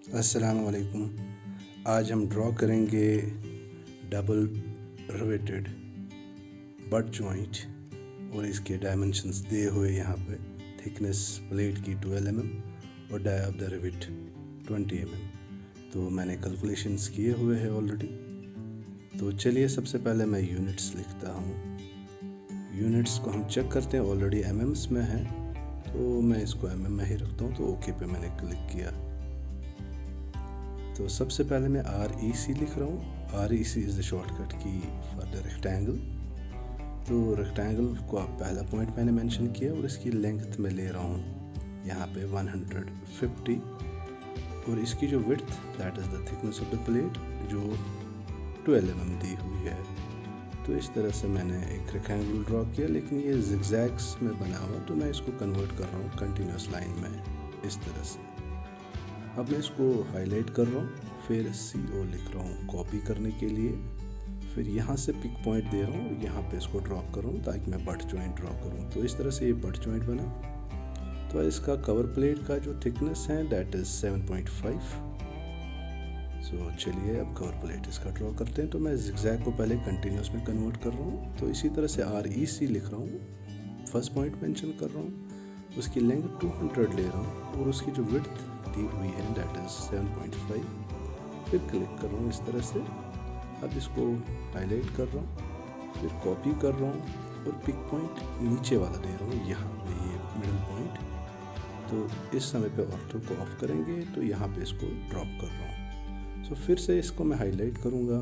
अस्सलाम वालेकुम। आज हम ड्रॉ करेंगे डबल रिवेटेड बट जॉइंट और इसके डायमेंशंस दिए हुए यहाँ पे। थिकनेस प्लेट की 12 mm और die of the rivet 20 mm। तो मैंने कैलकुलेशंस किए हुए हैं ऑलरेडी। तो चलिए सबसे पहले मैं यूनिट्स लिखता हूँ। यूनिट्स को हम चेक करते हैं, ऑलरेडी एमएम्स में है तो मैं इसको एमएम में ही रखता हूँ। तो ओके पे मैंने क्लिक किया। तो सबसे पहले मैं REC लिख रहा हूँ। REC इज़ द शॉर्टकट की फॉर द रेक्टेंगल। तो रेक्टेंगल को आप पहला पॉइंट मैंने मेंशन किया और इसकी लेंथ में ले रहा हूँ यहाँ पे 150 और इसकी जो width that is the thickness of the plate जो 12 mm दी हुई है। तो इस तरह से मैंने एक रेक्टेंगल ड्रॉ किया, लेकिन ये जिगजैग्स में बना हुआ तो मैं इसको कन्वर्ट कर रहा हूँ कंटिन्यूस लाइन में इस तरह से। अब मैं इसको हाईलाइट कर रहा हूँ, फिर CO लिख रहा हूँ कॉपी करने के लिए। फिर यहाँ से पिक पॉइंट दे रहा हूँ और यहाँ पे इसको ड्रॉप कर रहा हूँ ताकि मैं बट जॉइंट ड्रॉ करूँ। तो इस तरह से ये बट जॉइंट बना। तो इसका कवर प्लेट का जो थिकनेस है दैट इज़ 7.5। सो चलिए अब कवर प्लेट इसका ड्रॉ करते हैं। तो मैं जिगजैग को पहले कंटिन्यूस में कन्वर्ट कर रहा हूँ। तो इसी तरह से REC लिख रहा हूँ, फर्स्ट पॉइंट मेंशन कर रहा हूँ, उसकी लेंथ 200 ले रहा हूँ और उसकी जो विड्थ दी हुई है दैट इज़ 7.5। फिर क्लिक कर रहा हूँ इस तरह से। अब इसको हाईलाइट कर रहा हूँ, फिर कॉपी कर रहा हूँ और पिक पॉइंट नीचे वाला दे रहा हूँ यहाँ पे, ये मिडिल पॉइंट। तो इस समय पे ऑर्थो को ऑफ करेंगे तो यहाँ पे इसको ड्रॉप कर रहा हूँ। तो फिर से इसको मैं हाईलाइट करूँगा,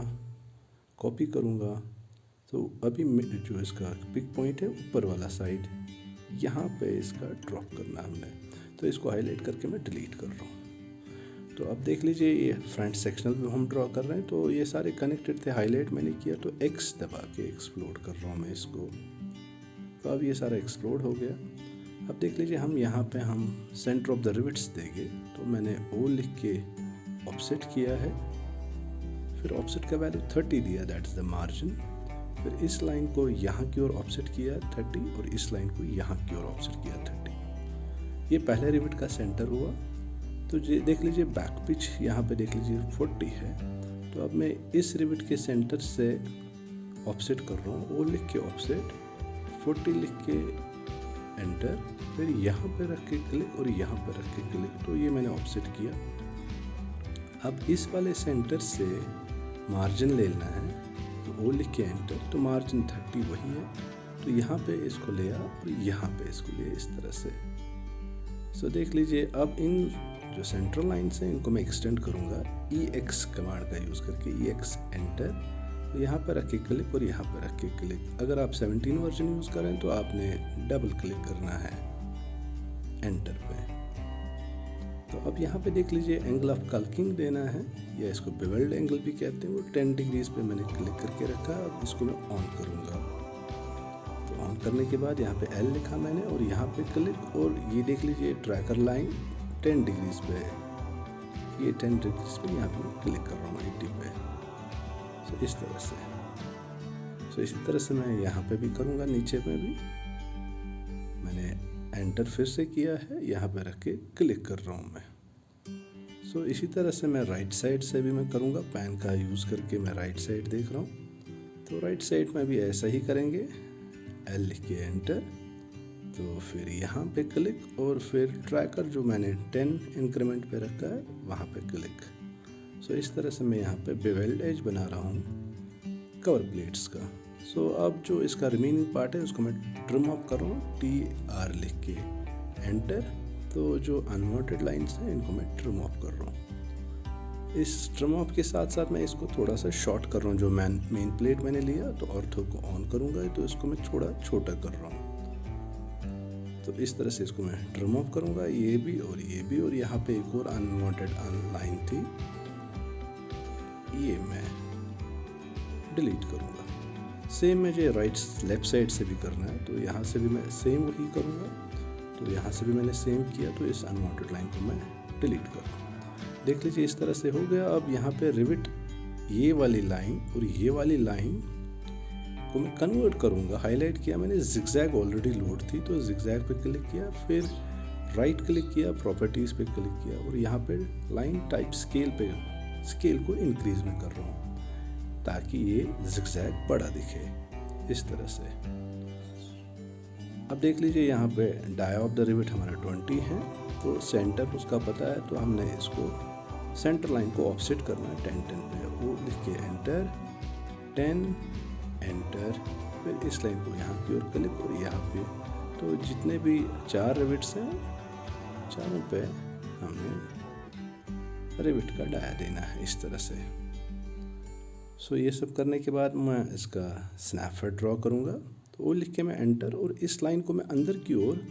कॉपी करूँगा। तो अभी जो इसका पिक पॉइंट है ऊपर वाला साइड, यहाँ पे इसका ड्रॉप करना हमने। तो इसको हाईलाइट करके मैं डिलीट कर रहा हूँ। तो अब देख लीजिए ये फ्रंट सेक्शनल भी हम ड्रॉ कर रहे हैं। तो ये सारे कनेक्टेड थे, हाईलाइट मैंने किया तो X दबा के एक्सप्लोड कर रहा हूँ मैं इसको। तो अब ये सारा एक्सप्लोड हो गया। अब देख लीजिए हम यहाँ पे हम सेंटर ऑफ द रिवेट्स देंगे। तो मैंने O लिख के ऑफसेट किया है, फिर ऑफसेट का वैल्यू 30 दिया, दैट इज़ द मार्जिन। फिर इस लाइन को यहाँ की ओर ऑफसेट किया 30 और इस लाइन को यहाँ की ओर ऑफसेट किया 30। ये पहले रिवेट का सेंटर हुआ। तो देख लीजिए बैक पिच यहाँ पे देख लीजिए 40 है। तो अब मैं इस रिवेट के सेंटर से ऑफसेट कर रहा हूँ, O लिख के ऑफसेट, 40 लिख के एंटर, फिर यहाँ पे रख के क्लिक और यहाँ पे रख के क्लिक। तो ये मैंने ऑफसेट किया। अब इस वाले सेंटर से मार्जिन ले लेना है, तो O लिख के एंटर, तो मार्जिन 30 वही है। तो यहाँ पे इसको ले आ और यहाँ पे इसको ले इस तरह से। सो देख लीजिए अब इन जो सेंट्रल लाइन्स हैं इनको मैं एक्सटेंड करूँगा EX कमांड का यूज़ करके, EX एंटर। तो यहाँ पर रख के क्लिक और यहाँ पर रख के क्लिक। अगर आप 17 वर्जन यूज़ करें तो आपने डबल क्लिक करना है एंटर पे। तो अब यहाँ पे देख लीजिए एंगल ऑफ कल्किंग देना है, या इसको बेवेल्ड एंगल भी कहते हैं। वो 10 डिग्रीज पे मैंने क्लिक करके रखा। अब इसको मैं ऑन करूँगा। तो ऑन करने के बाद यहाँ पे L लिखा मैंने और यहाँ पे क्लिक, और ये देख लीजिए ट्रैकर लाइन 10 डिग्रीज पे है। ये 10 डिग्रीज पे यहाँ पे क्लिक कर रहा हूँ 80 पे। सो इस तरह से। सो इसी तरह से मैं यहाँ पे भी करूँगा, नीचे में भी मैंने एंटर फिर से किया है, यहाँ पे रख के क्लिक कर रहा हूँ मैं। सो इसी तरह से मैं राइट साइड से भी मैं करूँगा, पेन का यूज़ करके मैं राइट साइड देख रहा हूँ। तो राइट साइड में भी ऐसा ही करेंगे, L लिख के एंटर, तो फिर यहाँ पे क्लिक और फिर ट्रैकर जो मैंने 10 इंक्रीमेंट पे रखा है वहाँ पे क्लिक। सो इस तरह से मैं यहाँ पे बेवेल्ड एज बना रहा हूँ कवर प्लेट्स का। सो अब जो इसका रिमेनिंग पार्ट है उसको मैं ट्रिम ऑफ कर रहा हूँ, TR लिख के एंटर। तो जो अनवांटेड लाइन्स हैं इनको मैं ट्रिम ऑफ कर रहा हूँ। इस ट्रिम ऑफ के साथ साथ मैं इसको थोड़ा सा शॉर्ट कर रहा हूँ। जो मेन प्लेट मैंने लिया तो ऑर्थो को ऑन करूँगा तो इसको मैं थोड़ा छोटा कर रहा हूँ। तो इस तरह से इसको मैं ट्रिम ऑफ करूँगा, ये भी और ये भी। और यहाँ पे एक और अनवांटेड लाइन थी, ये मैं डिलीट करूँगा। सेम मुझे लेफ्ट साइड से भी करना है, तो यहाँ से भी मैं सेम वही करूँगा। तो यहाँ से भी मैंने सेम किया, तो इस अनवांटेड लाइन को मैं डिलीट कर रहा हूँ। देख लीजिए इस तरह से हो गया। अब यहाँ पे रिवेट ये वाली लाइन और ये वाली लाइन को मैं कन्वर्ट करूँगा। हाईलाइट किया मैंने, जिगजैग ऑलरेडी लोड थी तो जिगजैग पे क्लिक किया, फिर राइट क्लिक किया, प्रॉपर्टीज़ पे क्लिक किया और यहाँ पे लाइन टाइप स्केल को इंक्रीज में कर रहा हूँ ताकि ये ज़िगज़ैग बड़ा दिखे इस तरह से। अब देख लीजिए यहाँ पे डाया ऑफ द रिवेट हमारा 20 है, तो सेंटर उसका पता है, तो हमने इसको सेंटर लाइन को ऑफसेट करना है 10 पे। वो लिख के एंटर, 10 एंटर, फिर इस लाइन को यहाँ की ओर क्लिक और यहाँ पे, तो जितने भी 4 रिवेट्स हैं चारों पे हमने रिवेट का डाया देना है इस तरह से। सो ये सब करने के बाद मैं इसका स्नैपशॉट ड्रॉ करूँगा, तो वो लिख के मैं एंटर, और इस लाइन को मैं अंदर की ओर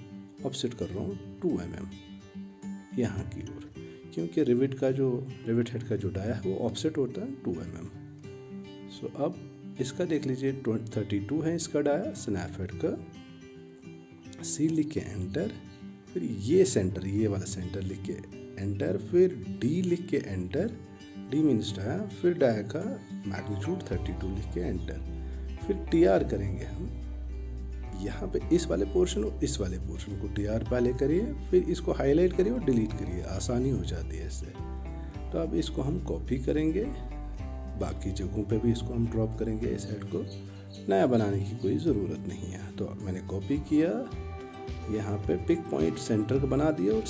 ऑफसेट कर रहा हूँ 2 mm यहाँ की ओर, क्योंकि रिवेट हेड का जो डाया है वो ऑफसेट होता है 2 mm। सो अब इसका देख लीजिए 32 है इसका डाया, स्नैपशॉट का सी लिख के एंटर, फिर ये वाला सेंटर लिख के एंटर, फिर डी लिख के एंटर, डी मीन्स डाया, फिर डाया का मैग्नीट्यूड 32 लिख के एंटर, फिर टीआर करेंगे हम यहाँ पे इस वाले पोर्शन और इस वाले पोर्शन को टीआर पहले करिए, फिर इसको हाईलाइट करिए और डिलीट करिए, आसानी हो जाती है इससे। तो अब इसको हम कॉपी करेंगे, बाकी जगहों पे भी इसको हम ड्रॉप करेंगे, इस हेड को नया बनाने की कोई ज़रूरत नहीं है। तो मैंने कॉपी किया, यहाँ पे पिक पॉइंट सेंटर को बना दिया और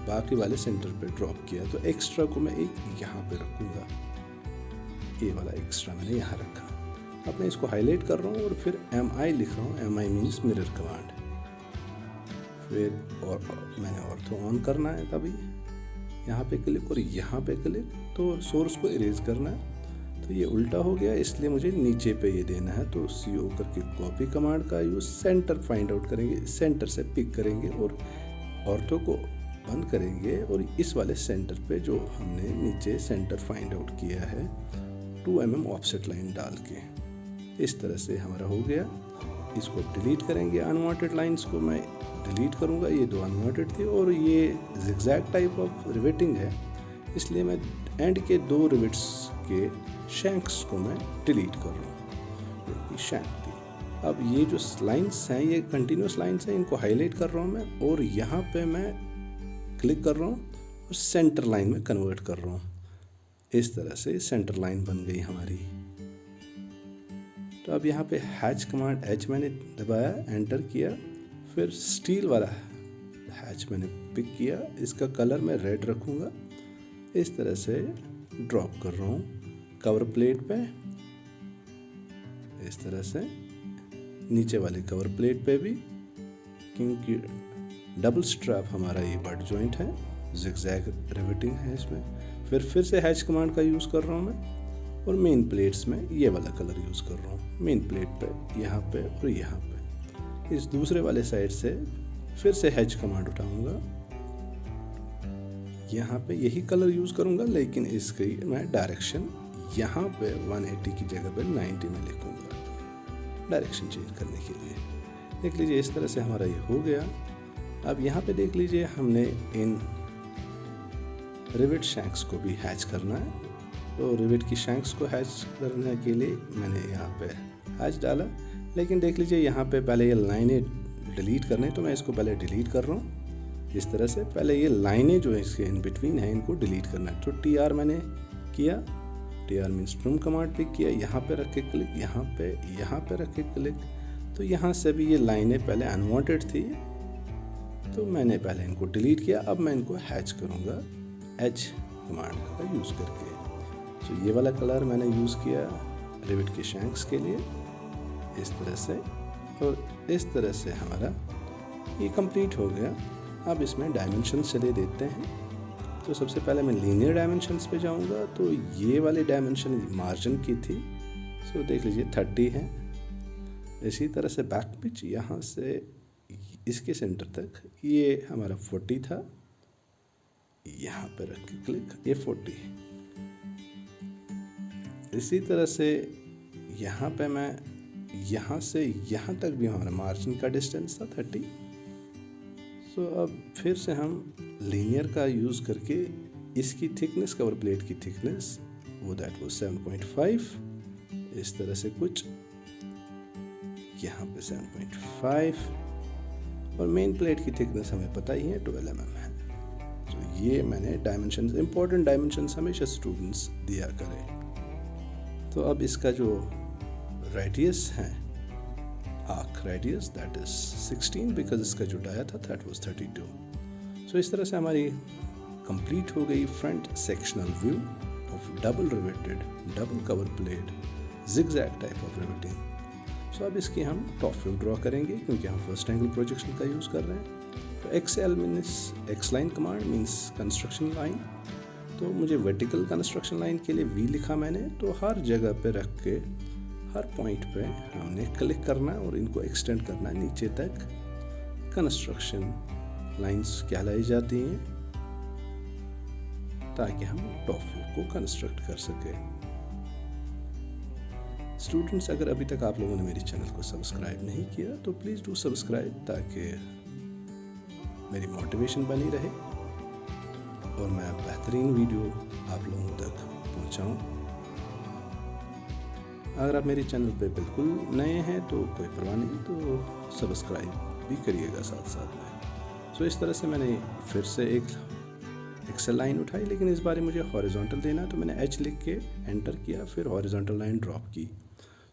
बाकी वाले सेंटर पे ड्रॉप किया। तो एक्स्ट्रा को मैं एक यहाँ पे रखूँगा, ये वाला एक्स्ट्रा मैंने यहाँ रखा। अब मैं इसको हाईलाइट कर रहा हूँ और फिर MI लिख रहा हूँ, MI मीन्स मिरर कमांड। फिर और मैंने ऑर्थो ऑन करना है, तभी यहाँ पे क्लिक और यहाँ पे क्लिक, तो सोर्स को इरेज करना है। तो ये उल्टा हो गया, इसलिए मुझे नीचे पे ये देना है। तो CO करके कॉपी कमांड का यूज़, सेंटर फाइंड आउट करेंगे, सेंटर से पिक करेंगे और ऑर्थो को बंद करेंगे, और इस वाले सेंटर पे जो हमने नीचे सेंटर फाइंड आउट किया है 2 mm ऑफसेट लाइन डाल के, इस तरह से हमारा हो गया। इसको डिलीट करेंगे, अनवांटेड लाइंस को मैं डिलीट करूँगा, ये 2 अनवांटेड थी, और ये ज़िगज़ैग टाइप ऑफ रिवेटिंग है, इसलिए मैं एंड के 2 रिवेट्स के शैंक्स को मैं डिलीट कर रहा हूँ, ये शैंक थी। अब ये जो लाइंस हैं ये कंटिन्यूस लाइंस हैं, इनको हाईलाइट कर रहा हूँ मैं, और यहाँ पे मैं क्लिक कर रहा हूँ और सेंटर लाइन में कन्वर्ट कर रहा हूँ। इस तरह से सेंटर लाइन बन गई हमारी। तो अब यहाँ पे हैच कमांड, H मैंने दबाया, एंटर किया, फिर स्टील वाला हैच मैंने पिक किया, इसका कलर मैं रेड रखूँगा। इस तरह से ड्रॉप कर रहा हूँ कवर प्लेट पे, इस तरह से नीचे वाले कवर प्लेट पे भी, क्योंकि डबल स्ट्रैप हमारा ये बट जॉइंट है, ज़िगज़ैग रिवेटिंग है इसमें। फिर से हैच कमांड का यूज़ कर रहा हूँ मैं, और मेन प्लेट्स में ये वाला कलर यूज़ कर रहा हूँ, मेन प्लेट पे, यहाँ पे और यहाँ पे। इस दूसरे वाले साइड से फिर से हैच कमांड उठाऊँगा, यहाँ पे यही कलर यूज़ करूँगा, लेकिन इसकी मैं डायरेक्शन यहाँ पे 180 की जगह पे 90 में लिखूँगा, डायरेक्शन चेंज करने के लिए। देख लीजिए इस तरह से हमारा ये हो गया। अब यहाँ पे देख लीजिए हमने इन रिवेट शैंक्स को भी हैच करना है, तो रिवेट की शैंक्स को हैच करने के लिए मैंने यहाँ पे हैच डाला, लेकिन देख लीजिए यहाँ पे पहले ये लाइनें डिलीट करने, तो मैं इसको पहले डिलीट कर रहा हूँ। इस तरह से पहले ये लाइनें जो है इसके इन बिटवीन है, इनको डिलीट करना है। तो TR मैंने किया, TR means trim command pick किया, यहाँ पे रख के क्लिक, यहाँ पे रख के क्लिक। तो यहाँ से भी ये लाइनें पहले अनवांटेड थी, तो मैंने पहले इनको डिलीट किया। अब मैं इनको हैच करूँगा H कमांड का यूज़ करके। तो ये वाला कलर मैंने यूज़ किया रिवेट के शैंक्स के लिए, इस तरह से, और इस तरह से हमारा ये कंप्लीट हो गया। अब इसमें डायमेंशंस चले देते हैं। तो सबसे पहले मैं लीनियर डायमेंशंस पे जाऊंगा, तो ये वाले डायमेंशन मार्जिन की थी, सो देख लीजिए 30 है। इसी तरह से बैक पिच यहाँ से इसके सेंटर तक ये हमारा 40 था, यहाँ पे रख के क्लिक, ये 40। इसी तरह से यहाँ पे मैं यहाँ से यहाँ तक भी हमारा मार्जिन का डिस्टेंस था 30। सो अब फिर से हम लीनियर का यूज़ करके इसकी थिकनेस, कवर प्लेट की थिकनेस, वो दैट वो 7.5, इस तरह से कुछ यहाँ पे 7.5, और मेन प्लेट की थिकनेस हमें पता ही है 12 mm है। तो ये मैंने डायमेंशंस, इंपॉर्टेंट डायमेंशंस हमेशा स्टूडेंट्स दिया करें। तो अब इसका जो रेडियस है, arc radius, that is 16 because इसका जो डाया था दैट वाज 32। सो इस तरह से हमारी कंप्लीट हो गई front sectional view of double riveted, double cover plate, zigzag type of riveting. So अब इसकी हम टॉप व्यू ड्रॉ करेंगे क्योंकि हम फर्स्ट एंगल प्रोजेक्शन का यूज़ कर रहे हैं। तो XL means X line command means construction line. तो मुझे वर्टिकल कंस्ट्रक्शन लाइन के लिए V लिखा मैंने, तो हर जगह पे रख के हर पॉइंट पे हमने क्लिक करना और इनको एक्सटेंड करना नीचे तक। कंस्ट्रक्शन लाइंस कहलाई जाती हैं ताकि हम टॉप व्यू को कंस्ट्रक्ट कर सके। स्टूडेंट्स, अगर अभी तक आप लोगों ने मेरे चैनल को सब्सक्राइब नहीं किया तो प्लीज़ डू सब्सक्राइब ताकि मेरी मोटिवेशन बनी रहे और मैं बेहतरीन वीडियो आप लोगों तक पहुंचाऊं। अगर आप मेरे चैनल पे बिल्कुल नए हैं तो कोई परवाह नहीं, तो सब्सक्राइब भी करिएगा साथ साथ में। सो इस तरह से मैंने फिर से एक एक्सेल लाइन उठाई, लेकिन इस बार मुझे हॉरिजॉन्टल देना, तो मैंने H लिख के एंटर किया, फिर हॉरिजॉन्टल लाइन ड्रॉप की।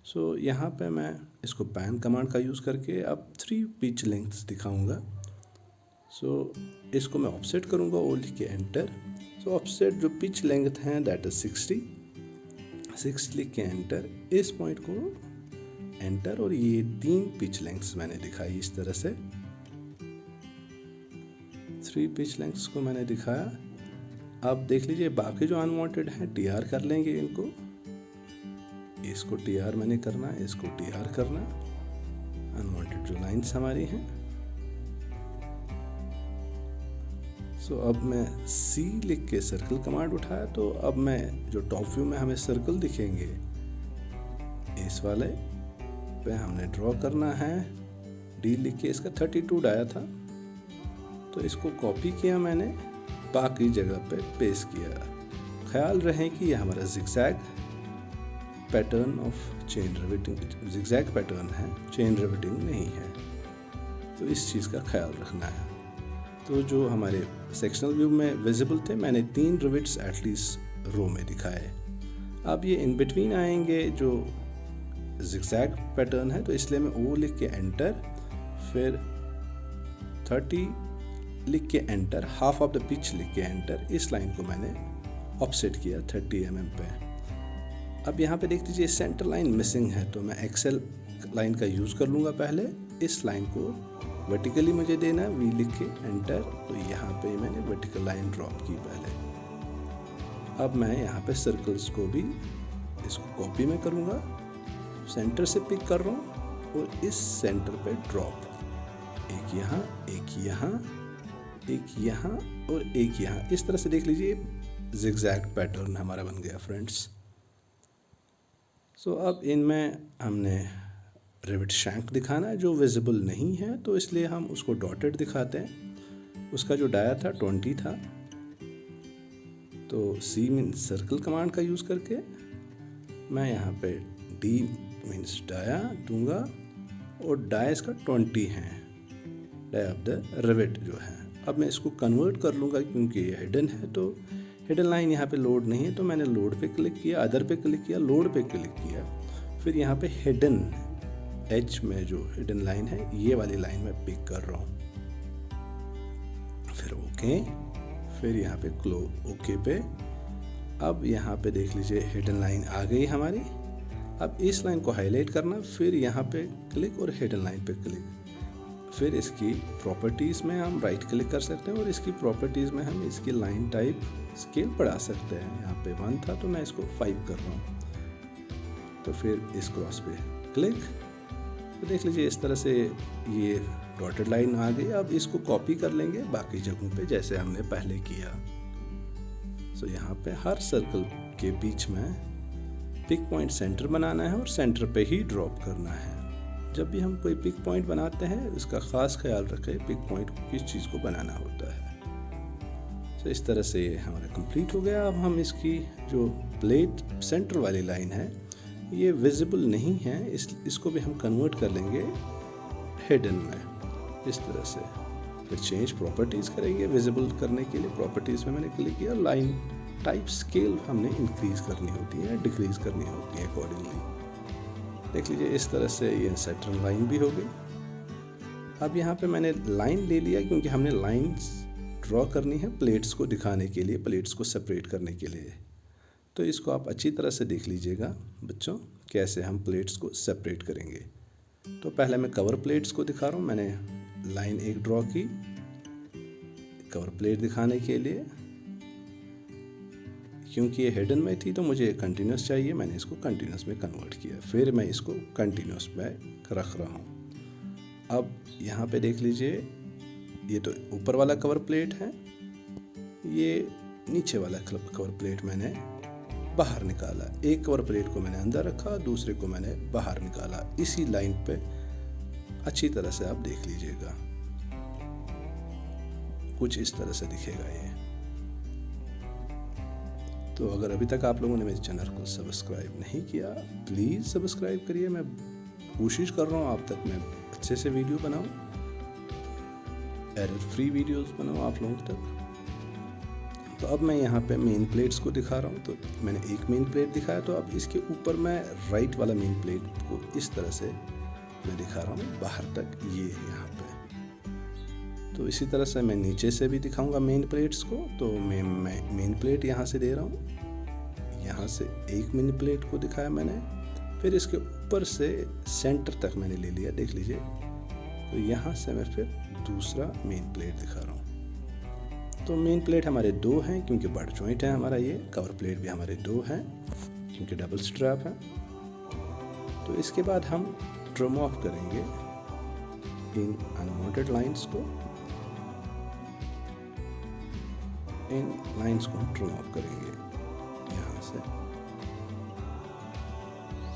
सो यहाँ पे मैं इसको पैन कमांड का यूज़ करके अब 3 पिच लेंथ्स दिखाऊंगा। सो इसको मैं ऑफसेट करूँगा और लिख के एंटर। सो ऑफसेट जो पिच लेंथ है दैट इज 60 लिख के एंटर। इस पॉइंट को एंटर और ये 3 पिच लेंथ्स मैंने दिखाई इस तरह से। 3 पिच लेंथ्स को मैंने दिखाया। अब देख लीजिए बाकी जो अनवांटेड हैं TR कर लेंगे इनको। इसको TR मैंने करना, इसको TR करना, अनवांटेड जो लाइंस हमारी हैं। सो अब मैं C लिख के सर्कल कमांड उठाया, तो अब मैं जो टॉप व्यू में हमें सर्कल दिखेंगे इस वाले पे हमने ड्रॉ करना है। D लिख के इसका 32 डाया था, तो इसको कॉपी किया मैंने, बाकी जगह पे पेस्ट किया। ख्याल रहे कि ये हमारा zigzag pattern of chain riveting, zigzag pattern है, चेन रिवेटिंग नहीं है, तो इस चीज़ का ख्याल रखना है। तो जो हमारे सेक्शनल व्यू में विजिबल थे, मैंने 3 रिविट्स एटलीस्ट रो में दिखाए। अब ये इन बिटवीन आएंगे जो जिगजैग पैटर्न है, तो इसलिए मैं O लिख के एंटर, फिर 30 लिख के enter, half of the pitch लिख के एंटर। इस लाइन को मैंने ऑफसेट किया 30 mm पे। अब यहाँ पे देख लीजिए सेंटर लाइन मिसिंग है, तो मैं एक्सेल लाइन का यूज़ कर लूँगा पहले। इस लाइन को वर्टिकली मुझे देना, V लिख के एंटर, तो यहाँ पे मैंने वर्टिकल लाइन ड्रॉप की पहले। अब मैं यहाँ पे सर्कल्स को भी इसको कॉपी में करूँगा, सेंटर से पिक कर रहा हूँ और इस सेंटर पे ड्रॉप, एक यहाँ, एक यहाँ, एक यहाँ और एक यहाँ। इस तरह से देख लीजिए जिगजैग पैटर्न हमारा बन गया फ्रेंड्स। सो अब इनमें हमने रिवेट शैंक दिखाना है जो विजिबल नहीं है, तो इसलिए हम उसको डॉटेड दिखाते हैं। उसका जो डाया था 20 था, तो C मीन्स सर्कल कमांड का यूज़ करके मैं यहाँ पे D मीन्स डाया दूंगा और डाया इसका 20 है, डाया ऑफ द रिवेट जो है। अब मैं इसको कन्वर्ट कर लूँगा क्योंकि ये हिडन है, तो हिडन लाइन यहाँ पे लोड नहीं है, तो मैंने लोड पे क्लिक किया, अदर पे क्लिक किया, लोड पे क्लिक किया, फिर यहाँ पे हिडन H में जो हिडन लाइन है ये वाली लाइन में पिक कर रहा हूँ, फिर ओके, फिर यहाँ पे ओके पे। अब यहाँ पे देख लीजिए हिडन लाइन आ गई हमारी। अब इस लाइन को हाईलाइट करना, फिर यहाँ पे क्लिक और हिडन लाइन पे क्लिक, फिर इसकी प्रॉपर्टीज़ में हम राइट क्लिक कर सकते हैं और इसकी प्रॉपर्टीज़ में हम इसकी लाइन टाइप स्केल बढ़ा सकते हैं। यहाँ पे 1 था तो मैं इसको 5 कर रहा हूँ, तो फिर इस क्रॉस पे क्लिक, तो देख लीजिए इस तरह से ये डॉटेड लाइन आ गई। अब इसको कॉपी कर लेंगे बाकी जगहों पे जैसे हमने पहले किया। सो यहाँ पे हर सर्कल के बीच में पिक पॉइंट सेंटर बनाना है और सेंटर पे ही ड्रॉप करना है। जब भी हम कोई पिक पॉइंट बनाते हैं इसका ख़ास ख्याल रखें पिक पॉइंट को किस चीज़ को बनाना होता है। तो इस तरह से हमारा कंप्लीट हो गया। अब हम इसकी जो प्लेट सेंटर वाली लाइन है ये विजिबल नहीं है, इसको भी हम कन्वर्ट कर लेंगे हिडन में। इस तरह से। फिर चेंज प्रॉपर्टीज़ करेंगे विजिबल करने के लिए। प्रॉपर्टीज़ में मैंने क्लिक किया, लाइन टाइप स्केल हमने इंक्रीज़ करनी होती है, डिक्रीज़ करनी होती है अकॉर्डिंगली। देख लीजिए इस तरह से ये सेंटर लाइन भी हो गई। अब यहाँ पे मैंने लाइन ले लिया क्योंकि हमने लाइंस ड्रॉ करनी है प्लेट्स को दिखाने के लिए, प्लेट्स को सेपरेट करने के लिए। तो इसको आप अच्छी तरह से देख लीजिएगा बच्चों, कैसे हम प्लेट्स को सेपरेट करेंगे। तो पहले मैं कवर प्लेट्स को दिखा रहा हूँ। मैंने लाइन एक ड्रॉ की कवर प्लेट दिखाने के लिए, क्योंकि ये हिडन में थी तो मुझे कंटिन्यूस चाहिए, मैंने इसको कंटिन्यूस में कन्वर्ट किया। फिर मैं इसको कंटिन्यूस में रख रहा हूँ। अब यहाँ पे देख लीजिए, ये तो ऊपर वाला कवर प्लेट है, ये नीचे वाला कवर प्लेट मैंने बाहर निकाला। एक कवर प्लेट को मैंने अंदर रखा, दूसरे को मैंने बाहर निकाला। इसी लाइन पे अच्छी तरह से आप देख लीजिएगा, कुछ इस तरह से दिखेगा ये। तो अगर अभी तक आप लोगों ने मेरे चैनल को सब्सक्राइब नहीं किया, प्लीज़ सब्सक्राइब करिए। मैं कोशिश कर रहा हूँ आप तक मैं अच्छे से वीडियो बनाऊँ, एरर फ्री वीडियोस बनाऊँ आप लोगों तक। तो अब मैं यहाँ पे मेन प्लेट्स को दिखा रहा हूँ। तो मैंने एक मेन प्लेट दिखाया, तो अब इसके ऊपर मैं राइट वाला मेन प्लेट को इस तरह से मैं दिखा रहा हूँ बाहर तक, ये यहाँ पे। तो इसी तरह से मैं नीचे से भी दिखाऊंगा मेन प्लेट्स को। तो मैं मेन प्लेट यहाँ से दे रहा हूँ, यहाँ से एक मेन प्लेट को दिखाया मैंने, फिर इसके ऊपर से सेंटर तक मैंने ले लिया, देख लीजिए। तो यहाँ से मैं फिर दूसरा मेन प्लेट दिखा रहा हूँ। तो मेन प्लेट हमारे दो हैं क्योंकि बट जॉइंट है हमारा ये। कवर प्लेट भी हमारे दो हैं क्योंकि डबल स्ट्रैप है। तो इसके बाद हम ट्रिम ऑफ करेंगे इन अनवांटेड लाइंस को, इन लाइंस को हम ट्रिम ऑफ करेंगे यहाँ से।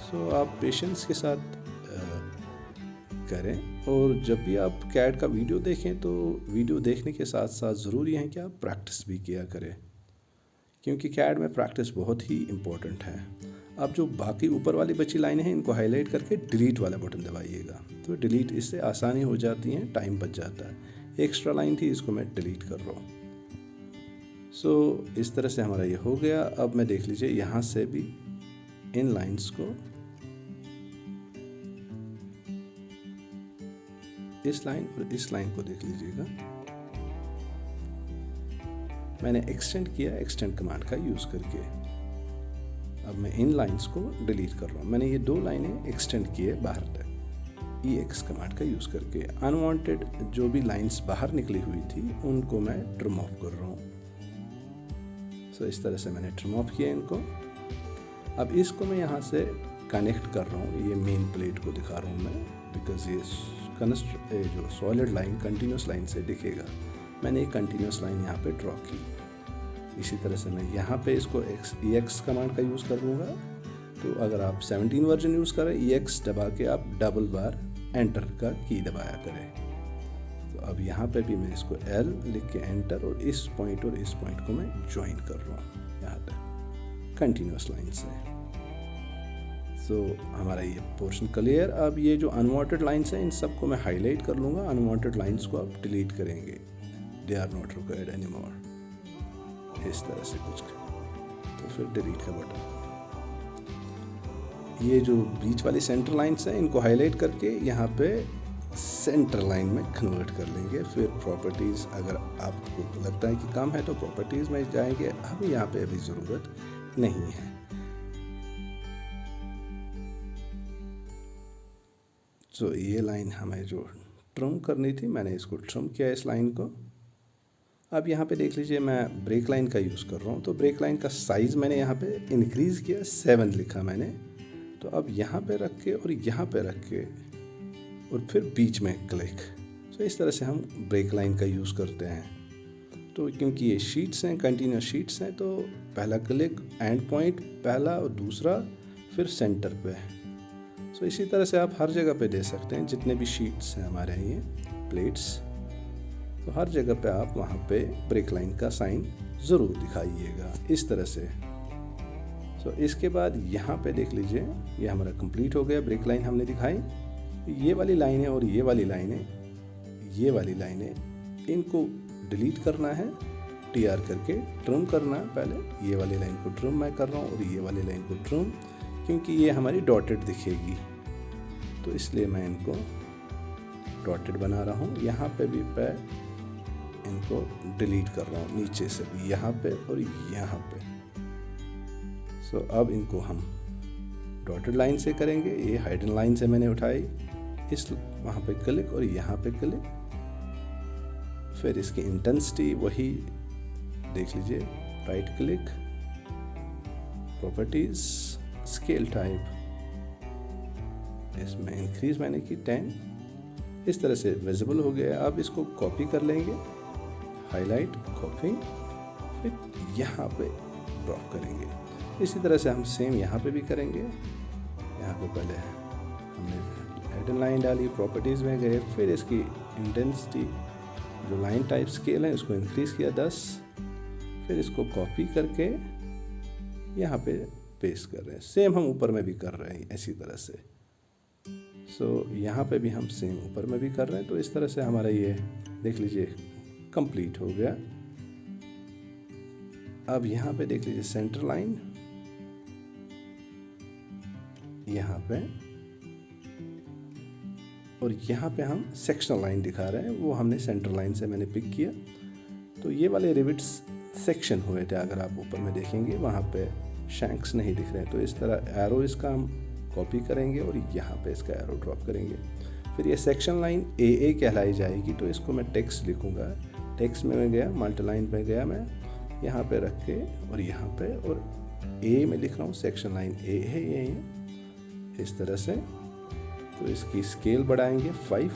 सो आप पेशेंस के साथ करें, और जब भी आप कैड का वीडियो देखें तो वीडियो देखने के साथ साथ ज़रूरी है कि आप प्रैक्टिस भी किया करें, क्योंकि कैड में प्रैक्टिस बहुत ही इम्पोर्टेंट है। अब जो बाकी ऊपर वाली बची लाइनें हैं इनको हाईलाइट करके डिलीट वाला बटन दबाइएगा, तो डिलीट इससे आसानी हो जाती है, टाइम बच जाता है। एक्स्ट्रा लाइन थी, इसको मैं डिलीट कर रहा हूँ। सो इस तरह से हमारा ये हो गया। अब मैं देख लीजिए यहाँ से भी इन लाइन्स को, इस लाइन और इस लाइन को देख लीजिएगा, मैंने एक्सटेंड किया एक्सटेंड कमांड का यूज़ करके। अब मैं इन लाइंस को डिलीट कर रहा हूँ। मैंने ये दो लाइनें एक्सटेंड किए बाहर तक EX कमांड का यूज़ करके। अनवांटेड जो भी लाइंस बाहर निकली हुई थी उनको मैं ट्रिम ऑफ कर रहा हूँ। सो इस तरह से मैंने ट्रिम ऑफ किया इनको। अब इसको मैं यहाँ से कनेक्ट कर रहा हूँ, ये मेन प्लेट को दिखा रहा हूँ मैं, बिकॉज ये जो सॉलिड लाइन कंटिन्यूस लाइन से दिखेगा। मैंने एक कंटिन्यूस लाइन यहाँ पे ड्रॉ की। इसी तरह से मैं यहाँ पे इसको EX कमांड का यूज़ कर लूँगा। तो अगर आप 17 वर्जन यूज़ करें, EX दबा के आप डबल बार एंटर का की दबाया करें। तो अब यहाँ पे भी मैं इसको L लिख के एंटर, और इस पॉइंट को मैं ज्वाइन कर रहा हूँ यहाँ तक कंटिन्यूस लाइन से। तो हमारा ये पोर्शन क्लियर। अब ये जो अनवांटेड लाइंस हैं इन सबको मैं हाईलाइट कर लूँगा। अनवांटेड लाइंस को आप डिलीट करेंगे, they are not required any more, इस तरह से कुछ। तो फिर डिलीट का बटन। ये जो बीच वाली सेंटर लाइंस हैं इनको हाईलाइट करके यहाँ पे सेंटर लाइन में कन्वर्ट कर लेंगे। फिर प्रॉपर्टीज़, अगर आपको लगता है कि कम है तो प्रॉपर्टीज़ में जाएंगे। हमें यहाँ पे अभी ज़रूरत नहीं है। तो ये लाइन हमें जो ट्रिम करनी थी, मैंने इसको ट्रिम किया इस लाइन को। अब यहाँ पे देख लीजिए मैं ब्रेक लाइन का यूज़ कर रहा हूँ। तो ब्रेक लाइन का साइज़ मैंने यहाँ पे इंक्रीज़ किया, 7 लिखा मैंने। तो अब यहाँ पे रख के और यहाँ पे रख के और फिर बीच में क्लिक। तो इस तरह से हम ब्रेक लाइन का यूज़ करते हैं। तो क्योंकि ये शीट्स हैं, कंटिन्यूस शीट्स हैं, तो पहला क्लिक एंड पॉइंट पहला और दूसरा, फिर सेंटर पे। सो इसी तरह से आप हर जगह पे दे सकते हैं, जितने भी शीट्स हैं हमारे ये प्लेट्स। तो हर जगह पे आप वहाँ पे ब्रेक लाइन का साइन ज़रूर दिखाइएगा इस तरह से। सो इसके बाद यहाँ पे देख लीजिए, ये हमारा कंप्लीट हो गया। ब्रेक लाइन हमने दिखाई, ये वाली लाइनें और ये वाली लाइनें ये वाली लाइनें, इनको डिलीट करना है, TR करके ट्रिम करना है। पहले ये वाली लाइन को ट्रिम मैं कर रहा हूँ और ये वाली लाइन को ट्रिम, क्योंकि ये हमारी डॉटेड दिखेगी, तो इसलिए मैं इनको डॉटेड बना रहा हूँ। यहाँ पे भी मैं इनको डिलीट कर रहा हूँ, नीचे से भी, यहाँ पे और यहाँ पे। सो अब इनको हम डॉटेड लाइन से करेंगे। ये हाइडन लाइन से मैंने उठाई, इस वहाँ पे क्लिक और यहाँ पे क्लिक, फिर इसकी इंटेंसिटी वही देख लीजिए, right click, properties, scale type, इसमें इंक्रीज मैंने की 10, इस तरह से विजिबल हो गया। अब इसको कॉपी कर लेंगे, हाईलाइट, कॉपी, फिर यहाँ पे ड्रॉप करेंगे। इसी तरह से हम सेम यहाँ पे भी करेंगे। यहाँ पे पहले हमने हेडन लाइन डाली, प्रॉपर्टीज़ में गए, फिर इसकी इंटेंसिटी जो लाइन टाइप स्केल है उसको इंक्रीज़ किया 10, फिर इसको कॉपी करके यहाँ पे पेस्ट कर रहे हैं। सेम हम ऊपर में भी कर रहे हैं इसी तरह से। यहाँ पे भी हम सेम ऊपर में भी कर रहे हैं। तो इस तरह से हमारा ये देख लीजिए कंप्लीट हो गया। अब यहाँ पे देख लीजिए सेंटर लाइन, यहाँ पे, और यहाँ पे हम सेक्शनल लाइन दिखा रहे हैं, वो हमने सेंटर लाइन से मैंने पिक किया। तो ये वाले रिविट्स सेक्शन हुए थे, अगर आप ऊपर में देखेंगे वहाँ पे शैंक्स नहीं दिख रहे हैं। तो इस तरह एरो इसका हम कॉपी करेंगे और यहाँ पे इसका एरो ड्रॉप करेंगे। फिर ये सेक्शन लाइन AA कहलाई जाएगी, तो इसको मैं टेक्स्ट लिखूँगा। टेक्स्ट में मैं गया, मल्टीलाइन पे गया मैं, यहाँ पे रख के और यहाँ पे, और A में लिख रहा हूँ, सेक्शन लाइन A है ये, इस तरह से। तो इसकी स्केल बढ़ाएंगे 5,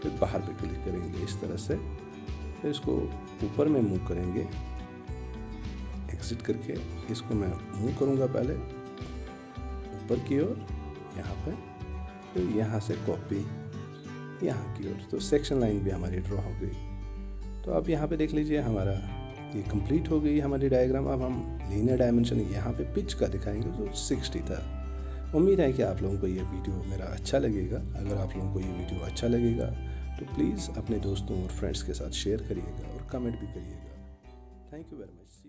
फिर बाहर पे क्लिक करेंगे इस तरह से, फिर इसको ऊपर में मूव करेंगे, एग्जिट करके इसको मैं मूव करूँगा पहले ऊपर की ओर, यहाँ पे, फिर यहाँ से कॉपी यहाँ की ओर। तो सेक्शन लाइन भी हमारी ड्रॉ हो गई। तो अब यहाँ पे देख लीजिए हमारा ये कंप्लीट हो गई हमारी डायग्राम। अब हम लीनियर डायमेंशन यहाँ पे पिच का दिखाएंगे जो 60 था। उम्मीद है कि आप लोगों को ये वीडियो मेरा अच्छा लगेगा। अगर आप लोगों को ये वीडियो अच्छा लगेगा तो प्लीज़ अपने दोस्तों और फ्रेंड्स के साथ शेयर करिएगा और कमेंट भी करिएगा। Thank you very much.